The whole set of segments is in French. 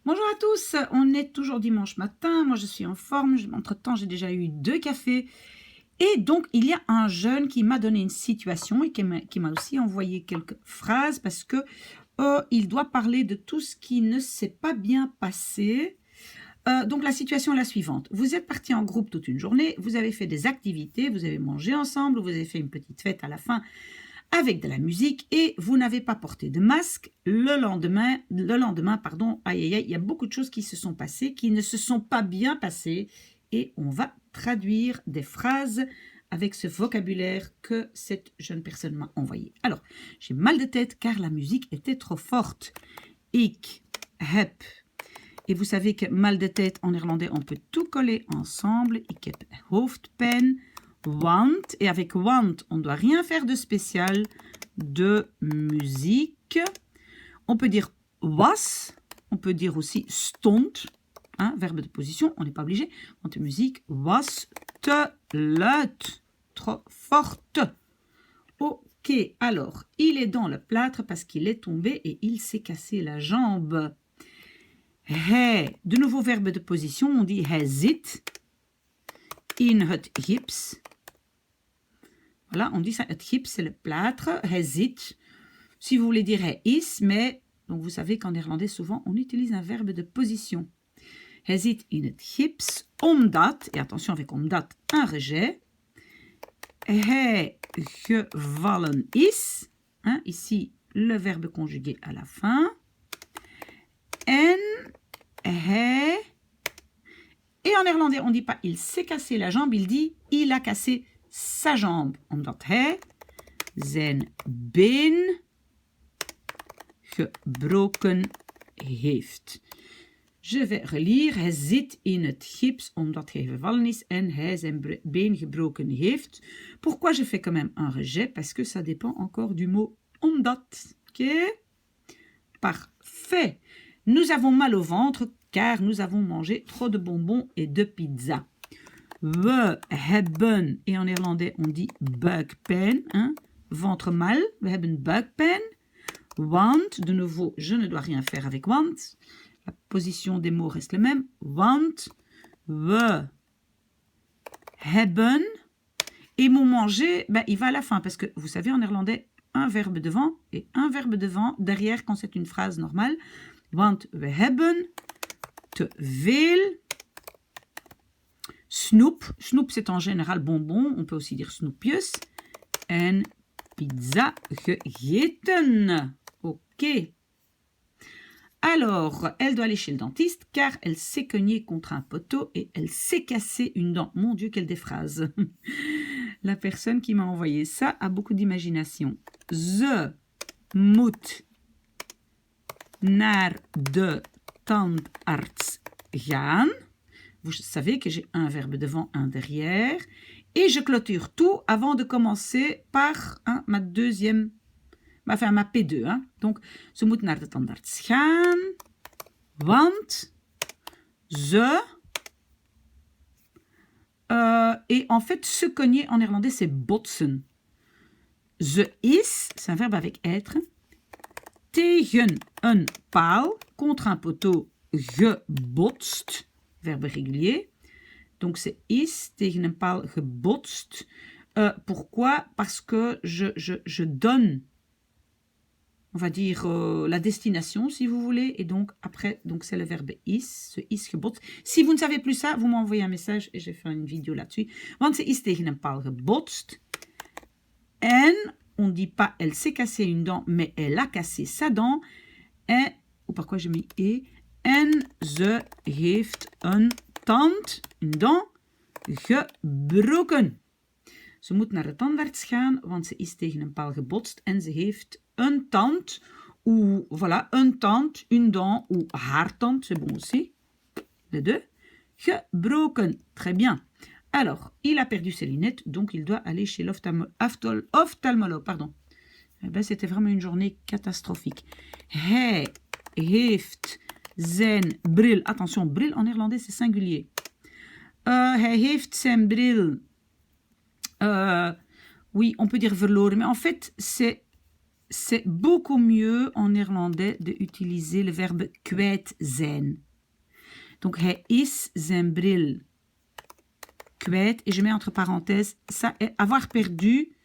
Bonjour à tous, on est toujours dimanche matin, moi je suis en forme, entre-temps j'ai déjà eu 2 cafés et donc il y a un jeune qui m'a donné une situation et qui m'a aussi envoyé quelques phrases parce que il doit parler de tout ce qui ne s'est pas bien passé. Donc la situation est la suivante, vous êtes partis en groupe toute une journée, vous avez fait des activités, vous avez mangé ensemble, vous avez fait une petite fête à la fin avec de la musique et vous n'avez pas porté de masque. Le lendemain, pardon, aïe aïe aïe, il y a beaucoup de choses qui se sont passées, qui ne se sont pas bien passées et on va traduire des phrases avec ce vocabulaire que cette jeune personne m'a envoyé. Alors, j'ai mal de tête car la musique était trop forte. Ik heb. Et vous savez que mal de tête en néerlandais, on peut tout coller ensemble. Ik heb hoofdpijn. Want, et avec want, on ne doit rien faire de spécial, de musique. On peut dire was, on peut dire aussi stond, hein, verbe de position, on n'est pas obligé. Want de musique was te luid, trop forte. Ok, alors, il est dans le plâtre parce qu'il est tombé et il s'est cassé la jambe. Hij, de nouveau verbe de position, on dit hij zit in het gips. Voilà, on dit ça, het gips, c'est le plâtre, hij zit. Si vous voulez dire hij is, mais donc vous savez qu'en néerlandais, souvent, on utilise un verbe de position. Hij zit in het gips, omdat, et attention avec omdat, un rejet, hij gevallen is, hein, ici, le verbe conjugué à la fin, en hij, et en néerlandais, on ne dit pas il s'est cassé la jambe, il dit il a cassé sa jambe, omdat hij zijn been gebroken heeft. Je vais relire. Hij zit in het gips omdat hij gevallen is en hij zijn been gebroken heeft. Pourquoi je fais quand même un rejet? Parce que ça dépend encore du mot omdat. Ok? Parfait. Nous avons mal au ventre car nous avons mangé trop de bonbons et de pizza. We hebben, et en néerlandais on dit buikpijn, hein, ventre mal, we hebben buikpijn. Want, de nouveau, je ne dois rien faire avec want. La position des mots reste la même. Want, we hebben. Et mon manger, ben, il va à la fin parce que vous savez en néerlandais, un verbe devant et un verbe devant derrière quand c'est une phrase normale. Want we hebben te veel snoep. Snoep, c'est en général bonbon. On peut aussi dire snoepjes. En pizza gegeten. Ok. Alors, elle doit aller chez le dentiste car elle s'est cognée contre un poteau et elle s'est cassé une dent. Mon Dieu, quelle des phrases. La personne qui m'a envoyé ça a beaucoup d'imagination. Ze moet naar de tandarts gaan. Vous savez que j'ai un verbe devant, un derrière. Et je clôture tout avant de commencer par ma deuxième, enfin ma P2. Hein. Donc, ze moet naar de tandarts gaan, want ze... et en fait, se cogner en néerlandais, c'est botsen. Ze is, c'est un verbe avec être, tegen een paal, contre un poteau, gebotst, verbe régulier. Donc, c'est is, tegen een paal gebotst. Pourquoi? Parce que je donne, on va dire, la destination, si vous voulez. Et donc, après, donc c'est le verbe is, ce is gebotst. Si vous ne savez plus ça, vous m'envoyez un message et j'ai fait une vidéo là-dessus. Want ze is tegen een paal gebotst. En, on ne dit pas elle s'est cassé une dent, mais elle a cassé sa dent. Et, ou pourquoi j'ai mis et? En ze heeft een tand, een dent, gebroken. Ze moet naar de tandarts gaan, want ze is tegen een paal gebotst en ze heeft een tand, ou voilà, een tand, une dent, ou haar tand, c'est bon aussi, les deux, gebroken. Très bien. Alors, il a perdu ses lunettes, donc il doit aller chez l'ophtalmologue, pardon. Eh ben, c'était vraiment une journée catastrophique. Hij heeft zijn bril, attention, bril en néerlandais c'est singulier. Hij heeft zijn bril, oui, on peut dire verloren, mais en fait c'est c'est beaucoup mieux en néerlandais d'utiliser le verbe kwijt zijn. Donc, hij is zijn bril kwijt. Et je mets entre parenthèses, ça est avoir perdu,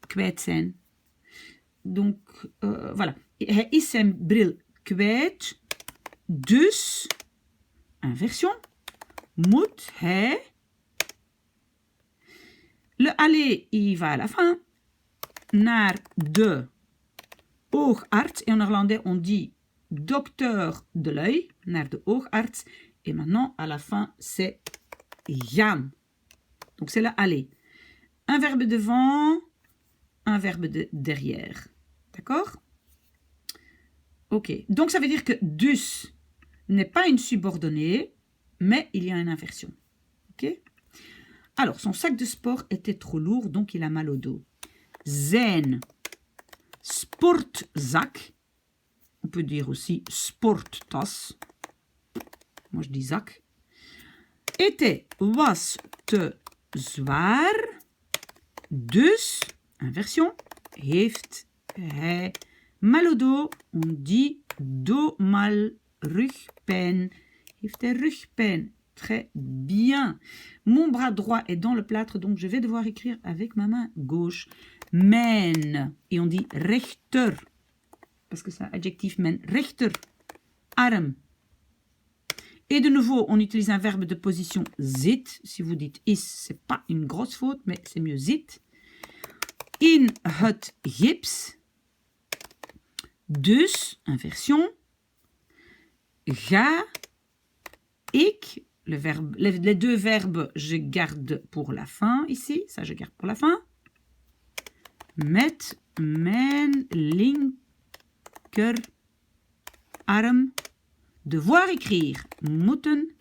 kwijt zijn. Donc, voilà. Hij is zijn bril kwijt. Dus, inversion, moet hij... Le aller, il va à la fin. Naar de oogarts. Et en néerlandais, on dit docteur de l'œil. Naar de oogarts. Et maintenant, à la fin, c'est gaan. Donc, c'est le aller. Un verbe devant, un verbe derrière. D'accord? Ok. Donc, ça veut dire que dus n'est pas une subordonnée, mais il y a une inversion. Ok? Alors, son sac de sport était trop lourd, donc il a mal au dos. Zijn sportzak, on peut dire aussi sporttas, moi je dis zak, was te zwaar, dus, inversion, heeft hij mal au dos, on dit dos mal, rugpijn, heeft hij rugpijn. Très bien. Mon bras droit est dans le plâtre, donc je vais devoir écrire avec ma main gauche. Mijn, et on dit rechter, parce que c'est un adjectif, mijn rechter arm. Et de nouveau, on utilise un verbe de position zit. Si vous dites is, c'est pas une grosse faute, mais c'est mieux zit. In het gips. Dus, inversion. Ga, ik. Les deux verbes, je garde pour la fin ici. Ça, je garde pour la fin. Met mijn linker arm. Devoir écrire. Moeten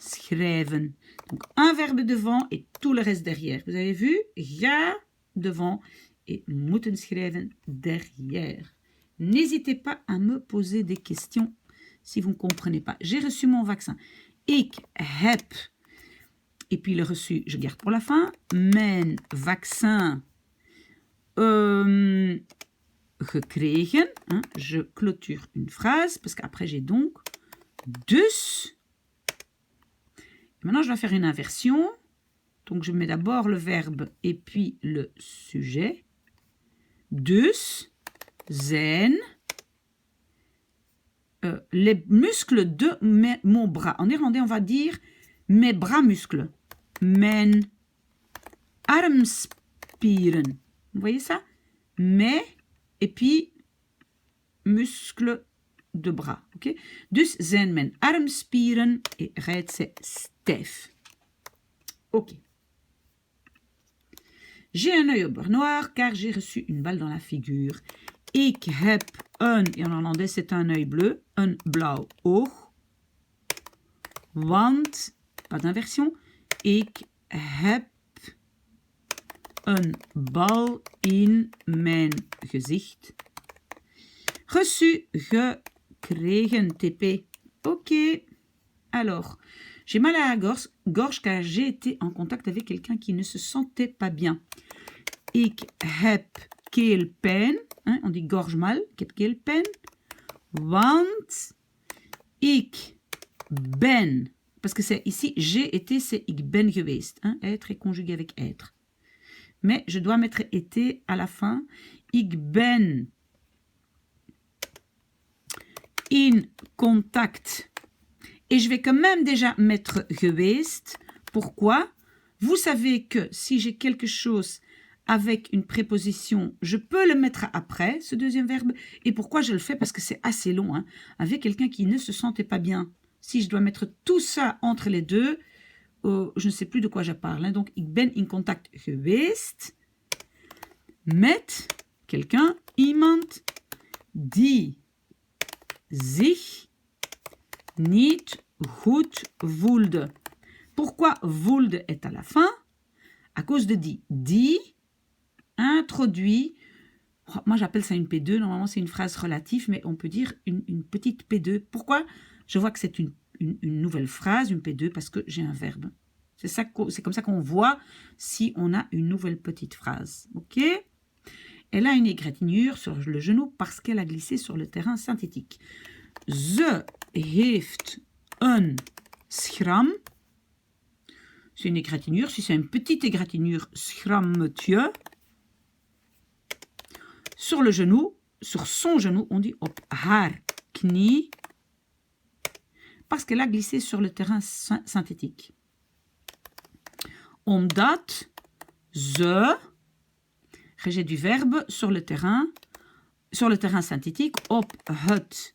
schrijven. Donc, un verbe devant et tout le reste derrière. Vous avez vu? Ga devant et moeten schrijven derrière. N'hésitez pas à me poser des questions si vous ne comprenez pas. J'ai reçu mon vaccin. Ik heb, et puis le reçu, je garde pour la fin, mijn vaccin gekregen. Hein, je clôture une phrase, parce qu'après j'ai donc dus. Et maintenant, je vais faire une inversion. Donc, je mets d'abord le verbe et puis le sujet. Dus zijn... les muscles de mon bras. En néerlandais, on va dire mes bras muscles. Mijn armspieren. Vous voyez ça? Mes, et puis muscles de bras. Okay? Dus zijn mijn armspieren et rijdt ze stijf. Ok. J'ai un œil au beurre noir car j'ai reçu une balle dans la figure. Ik heb een, et en hollandais c'est un œil bleu, een blauw oog. Want, pas d'inversion, ik heb een bal in mijn gezicht. Reçu, gekregen, TP. Ok. Alors, j'ai mal à la gorge car j'ai été en contact avec quelqu'un qui ne se sentait pas bien. Ik heb keelpijn. Hein, on dit gorge mal, ik heb keelpijn. Want ik ben, parce que c'est ici, j'ai été, c'est ik ben geweest. Hein, être est conjugué avec être. Mais je dois mettre été à la fin. Ik ben in contact. Et je vais quand même déjà mettre geweest. Pourquoi? Vous savez que si j'ai quelque chose avec une préposition, je peux le mettre après, ce deuxième verbe. Et pourquoi je le fais? Parce que c'est assez long. Hein. Avec quelqu'un qui ne se sentait pas bien. Si je dois mettre tout ça entre les deux, je ne sais plus de quoi je parle. Hein. Donc, ik ben in contact geweest met quelqu'un, iemand die zich niet goed voelde. Pourquoi voelde est à la fin? À cause de die introduit, moi j'appelle ça une P2, normalement c'est une phrase relative, mais on peut dire une petite P2. Pourquoi? Je vois que c'est une nouvelle phrase, une P2, parce que j'ai un verbe. C'est comme ça qu'on voit si on a une nouvelle petite phrase. Ok? Elle a une égratignure sur le genou parce qu'elle a glissé sur le terrain synthétique. Ze heeft een schram. C'est une égratignure. Si c'est une petite égratignure, schrammetje. Sur le genou, sur son genou, on dit op haar knie. Parce qu'elle a glissé sur le terrain synthétique. Omdat ze, rejet du verbe, sur le terrain synthétique, op het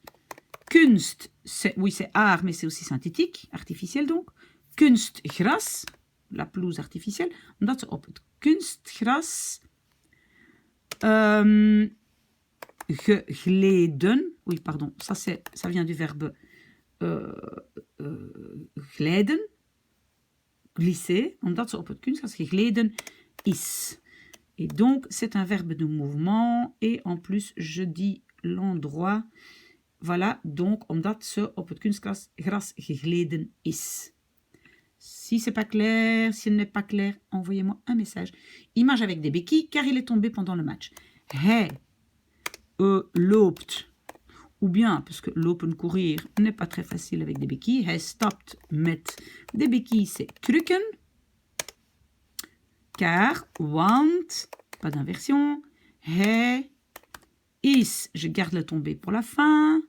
kunst, oui c'est art, mais c'est aussi synthétique, artificiel donc, kunstgras, la pelouse artificielle, omdat ze op het kunstgras gegleden, oui pardon, ça vient du verbe glijden, glisser, omdat ze op het kunstgras gegleden is. Et donc, c'est un verbe de mouvement. Et en plus, je dis l'endroit. Voilà, donc, omdat ze op het kunstgras gegleden is. Si c'est pas clair, si ce n'est pas clair, envoyez-moi un message. Image avec des béquilles, car il est tombé pendant le match. Hij loopt. Ou bien, parce que lopen, courir, n'est pas très facile avec des béquilles. Hij stapt met des béquilles, c'est krukken. Car, want, pas d'inversion. Hij is, je garde le tombé pour la fin.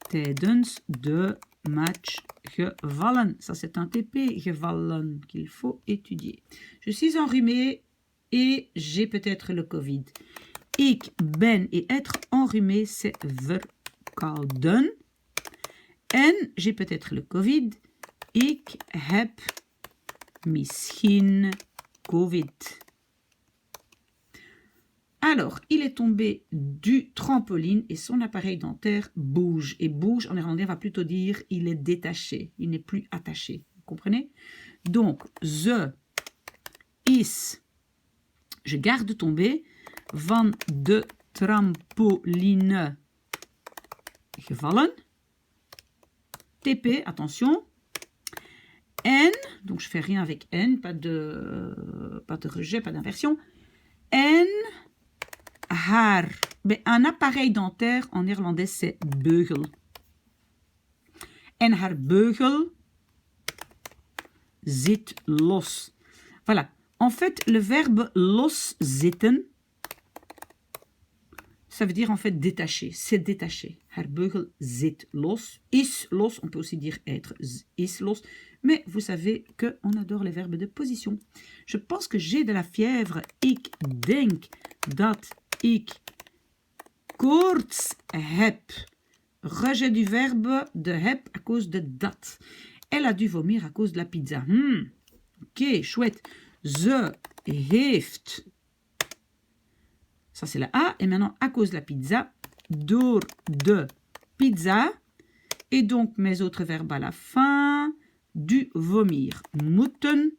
Tijdens de match gevallen. Ça, c'est un TP, gevallen, qu'il faut étudier. Je suis enrhumée et j'ai peut-être le Covid. Ik ben, et être enrhumé, c'est verkouden. En j'ai peut-être le Covid. Ik heb misschien Covid. Alors, il est tombé du trampoline et son appareil dentaire bouge. Et bouge, en néerlandais, on va plutôt dire il est détaché. Il n'est plus attaché. Vous comprenez? Donc, ze is, je garde tombé, van de trampoline gevallen. TP, attention. N, donc je fais rien avec N, pas de rejet, pas d'inversion. N, haar. Mais un appareil dentaire en néerlandais c'est beugel. En haar beugel zit los. Voilà. En fait, le verbe los zitten, ça veut dire en fait détaché. C'est détaché. Haar beugel zit los. Is los. On peut aussi dire être is los. Mais vous savez qu'on adore les verbes de position. Je pense que j'ai de la fièvre. Ik denk dat ik koorts heb. Rejet du verbe de heb à cause de dat. Elle a dû vomir à cause de la pizza. Ok, chouette. Ze heeft. Ça, c'est la A. Et maintenant, à cause de la pizza, door de pizza. Et donc, mes autres verbes à la fin. Du vomir. Moeten.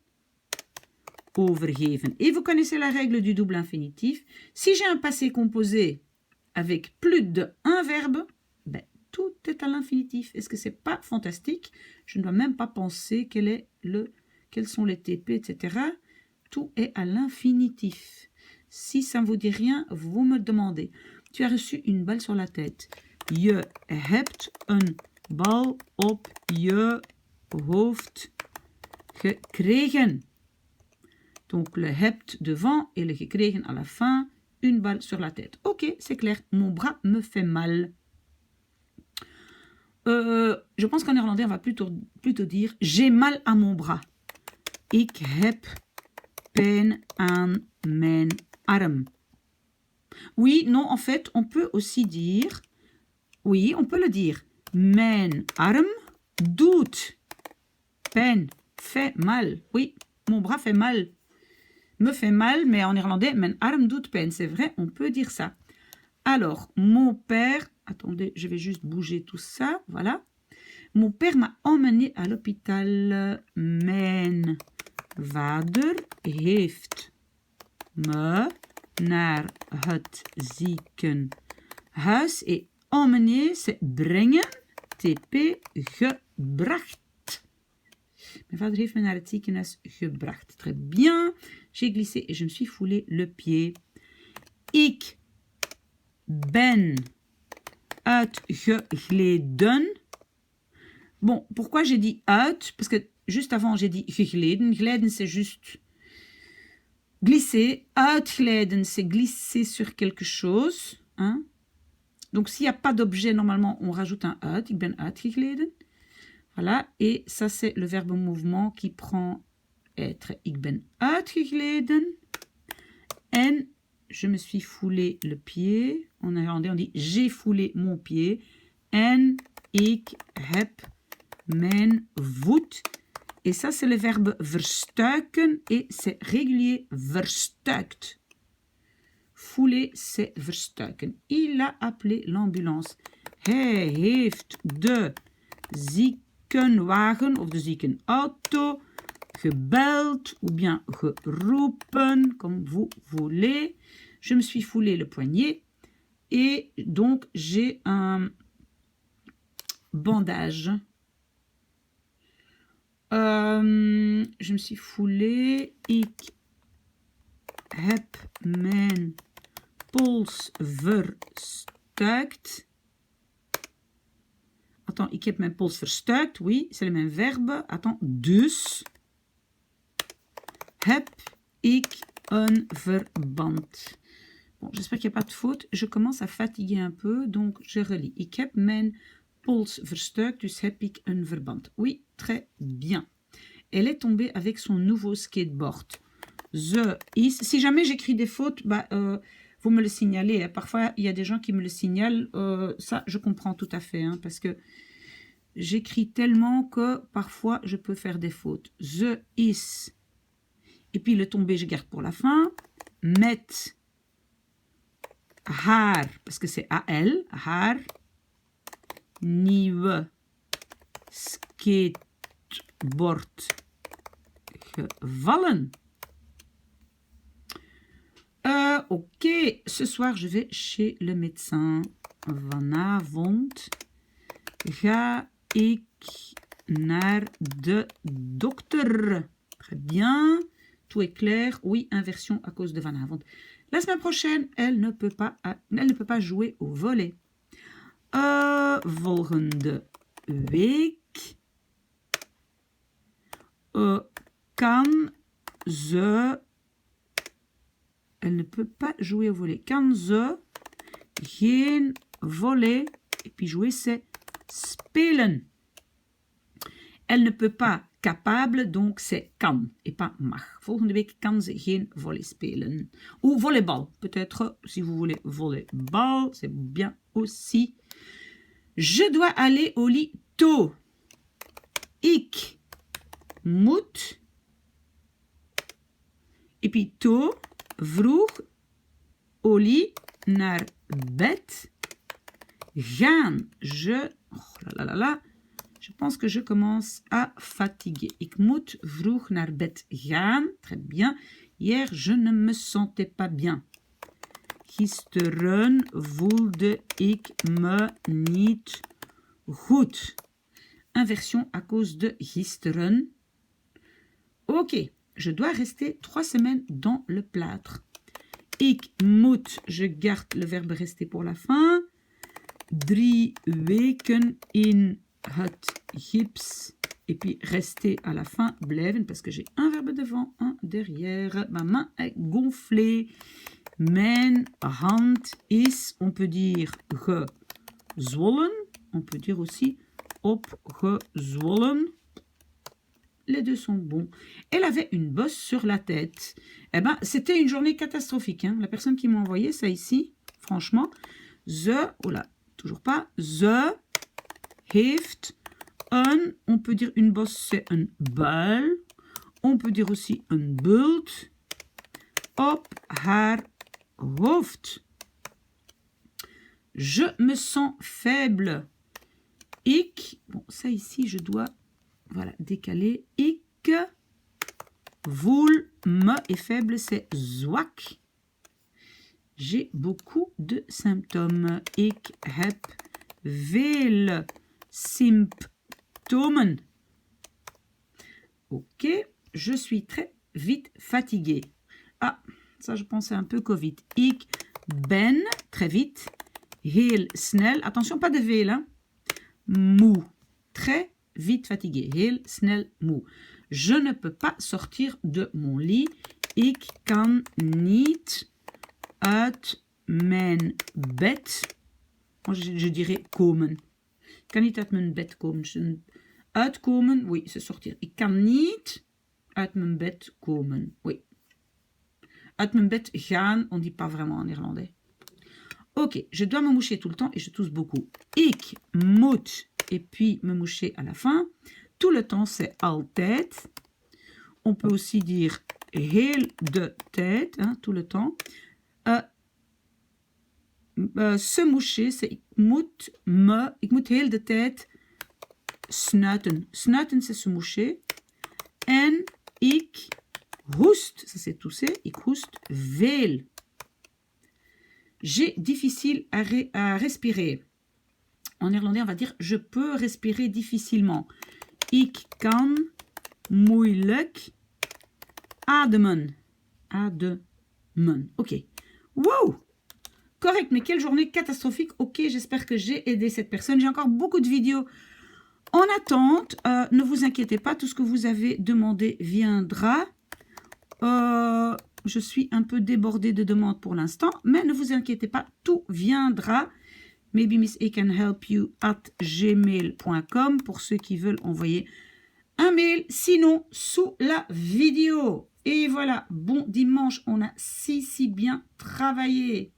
Overgeven. Et vous connaissez la règle du double infinitif. Si j'ai un passé composé avec plus d'un verbe, ben, tout est à l'infinitif. Est-ce que c'est pas fantastique? Je ne dois même pas penser quels sont les TP, etc. Tout est à l'infinitif. Si ça ne vous dit rien, vous me demandez. Tu as reçu une balle sur la tête. Je hebt een bal op je hoofd gekregen. Donc le hebt devant et le gekregen à la fin. Une balle sur la tête. Ok, c'est clair. Mon bras me fait mal. Je pense qu'en néerlandais, on va plutôt dire j'ai mal à mon bras. Ik heb pijn aan mijn arm. Oui, non, en fait, on peut aussi dire, oui, on peut le dire. Mijn arm doet pijn, fait mal. Oui, mon bras fait mal. Me fait mal, mais en néerlandais, mijn arm doet pijn. C'est vrai, on peut dire ça. Alors, mon père, attendez, je vais juste bouger tout ça, voilà. Mon père m'a emmené à l'hôpital. Mijn vader heeft me naar het ziekenhuis. Et emmener, c'est brengen. TP, gebracht. Mijn vader heeft me naar het ziekenhuis gebracht. Très bien. J'ai glissé et je me suis foulé le pied. Ik ben uitgegleden. Bon, pourquoi j'ai dit uit? Parce que juste avant, j'ai dit gegleden. Gleden, c'est juste glisser. Uitgleden, c'est glisser sur quelque chose. Hein? Donc, s'il n'y a pas d'objet, normalement, on rajoute un uit. Ik ben uitgegleden. Voilà. Et ça, c'est le verbe mouvement qui prend être. Ik ben uitgegleden. En je me suis foulé le pied. En néerlandais, on dit j'ai foulé mon pied. En ik heb mijn voet. Et ça, c'est le verbe verstuiken. Et c'est régulier, verstuikt. Fouler, c'est verstuiken. Il a appelé l'ambulance. Hij heeft de ziekenwagen of de ziekenauto gebeld ou bien geroepen, comme vous voulez. Je me suis foulé le poignet et donc j'ai un bandage. Je me suis foulé. Ik heb mijn pols verstuikt. Attends, ik heb mijn pols verstuikt. Oui, c'est le même verbe. Attends, dus heb ik een verband. Bon, j'espère qu'il n'y a pas de faute. Je commence à fatiguer un peu, donc je relis. Ik heb mijn pols verstuikt, dus heb ik een verband. Oui, très bien. Elle est tombée avec son nouveau skateboard. The is. Si jamais j'écris des fautes, bah, vous me le signalez. Hein. Parfois, il y a des gens qui me le signalent. Ça, je comprends tout à fait, hein, parce que j'écris tellement que parfois, je peux faire des fautes. The is. Et puis, le tombé, je garde pour la fin. Met haar, parce que c'est A-L, haar, nieuwe skateboard gevallen. Ok, ce soir, je vais chez le médecin. Vanavond ga ik naar de dokter. Très bien. Tout est clair. Oui, inversion à cause de vanavond. La semaine prochaine, elle ne peut pas jouer au volley. Volgende week kan ze... Elle ne peut pas jouer au volley. Kan ze geen volley... Et puis jouer, c'est spelen. Elle ne peut pas capable, donc c'est kan et pas mag. Volgende week kan ze geen volley spelen. Ou volleyball, peut-être, si vous voulez volleyball, c'est bien aussi. Je dois aller au lit tôt. Ik moet. Et puis tôt, vroeg, au lit, naar bed. Gaan, je... Oh là là là. Je pense que je commence à fatiguer. Ik moet vroeg naar bed gaan. Très bien. Hier, je ne me sentais pas bien. Gisteren voelde ik me niet goed. Inversion à cause de gisteren. Ok. Je dois rester 3 semaines dans le plâtre. Ik moet, je garde le verbe rester pour la fin. 3 weken in het gips. Et puis rester à la fin, blijven, parce que j'ai un verbe devant, un derrière. Ma main est gonflée. Mijn hand is, on peut dire gezwollen. On peut dire aussi opgezwollen. Les deux sont bons. Elle avait une bosse sur la tête. Eh ben, c'était une journée catastrophique. Hein. La personne qui m'a envoyé ça ici, franchement, oh là, toujours pas, ze heeft een, on peut dire une bosse, c'est een buil. On peut dire aussi een bult op haar hoofd. Je me sens faible. Ik, bon, ça ici, je dois, voilà, décaler. Ik voel me, et faible, c'est zwak. J'ai beaucoup de symptômes. Ik heb veel symptômes. Ok, je suis très vite fatiguée. Ah, ça je pensais un peu Covid. Ik ben, très vite, heel snel, attention, pas de V là, moe, très vite fatigué, heel snel moe. Je ne peux pas sortir de mon lit. Ik kan niet uit mijn bed. Je dirais komen. Ik kan niet uit mijn bed komen. Uitkomen, oui, c'est sortir. Ik kan niet uit mijn bed komen. Oui. Uit mijn bed gaan, on dit pas vraiment en néerlandais. Ok, je dois me moucher tout le temps et je tousse beaucoup. Ik moet, et puis me moucher à la fin. Tout le temps, c'est altijd. On peut aussi dire heel de tijd, hein, tout le temps. Se moucher, c'est ik moet heel de tijd snuiten. Snuiten, c'est se moucher. En ik hoest, ça c'est tousser, ik hoest veel. J'ai difficile à respirer. En néerlandais, on va dire je peux respirer difficilement. Ik kan moeilijk ademen. Ademen. Ok. Wow! Correct, mais quelle journée catastrophique. Ok, j'espère que j'ai aidé cette personne. J'ai encore beaucoup de vidéos en attente. Ne vous inquiétez pas, tout ce que vous avez demandé viendra. Je suis un peu débordée de demandes pour l'instant, mais ne vous inquiétez pas, tout viendra. Maybe Miss A can help you at gmail.com pour ceux qui veulent envoyer un mail, sinon sous la vidéo. Et voilà, bon dimanche, on a si bien travaillé.